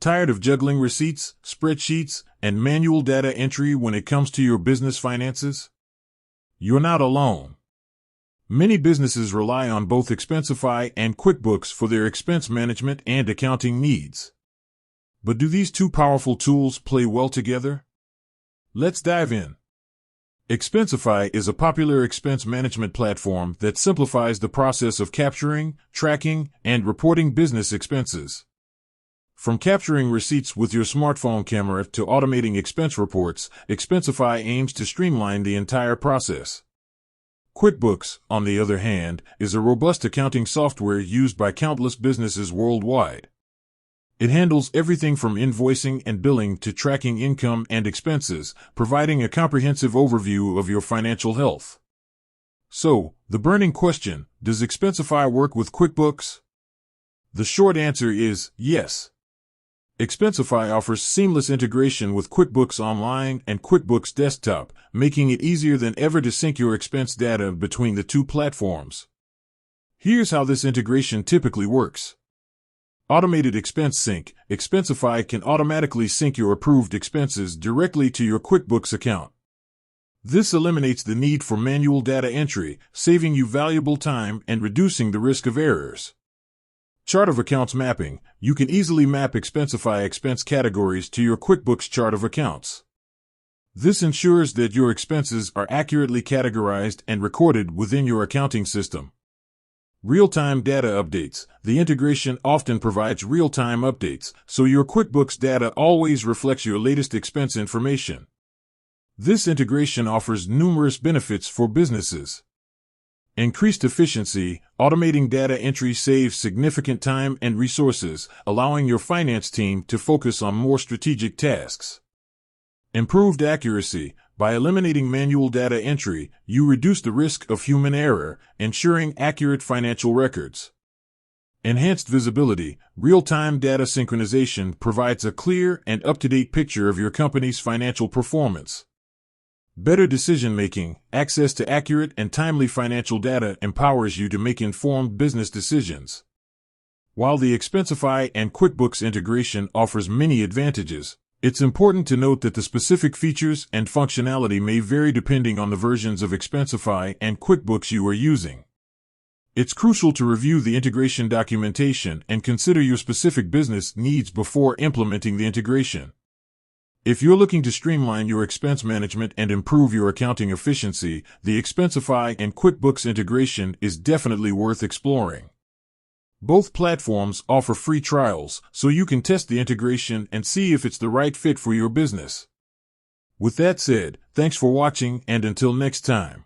Tired of juggling receipts, spreadsheets, and manual data entry when it comes to your business finances? You're not alone. Many businesses rely on both Expensify and QuickBooks for their expense management and accounting needs. But do these two powerful tools play well together? Let's dive in. Expensify is a popular expense management platform that simplifies the process of capturing, tracking, and reporting business expenses. From capturing receipts with your smartphone camera to automating expense reports, Expensify aims to streamline the entire process. QuickBooks, on the other hand, is a robust accounting software used by countless businesses worldwide. It handles everything from invoicing and billing to tracking income and expenses, providing a comprehensive overview of your financial health. So, the burning question, does Expensify work with QuickBooks? The short answer is yes. Expensify offers seamless integration with QuickBooks Online and QuickBooks Desktop, making it easier than ever to sync your expense data between the two platforms. Here's how this integration typically works. Automated Expense Sync. Expensify can automatically sync your approved expenses directly to your QuickBooks account. This eliminates the need for manual data entry, saving you valuable time and reducing the risk of errors. Chart of Accounts Mapping. You can easily map Expensify expense categories to your QuickBooks chart of accounts. This ensures that your expenses are accurately categorized and recorded within your accounting system. Real-time data updates. The integration often provides real-time updates, so your QuickBooks data always reflects your latest expense information. This integration offers numerous benefits for businesses. Increased efficiency. Automating data entry saves significant time and resources, allowing your finance team to focus on more strategic tasks. Improved accuracy. By eliminating manual data entry, you reduce the risk of human error, ensuring accurate financial records. Enhanced visibility. Real-time data synchronization provides a clear and up-to-date picture of your company's financial performance. Better decision-making. Access to accurate and timely financial data empowers you to make informed business decisions. While the Expensify and QuickBooks integration offers many advantages, it's important to note that the specific features and functionality may vary depending on the versions of Expensify and QuickBooks you are using. It's crucial to review the integration documentation and consider your specific business needs before implementing the integration. If you're looking to streamline your expense management and improve your accounting efficiency, the Expensify and QuickBooks integration is definitely worth exploring. Both platforms offer free trials, so you can test the integration and see if it's the right fit for your business. With that said, thanks for watching, and until next time.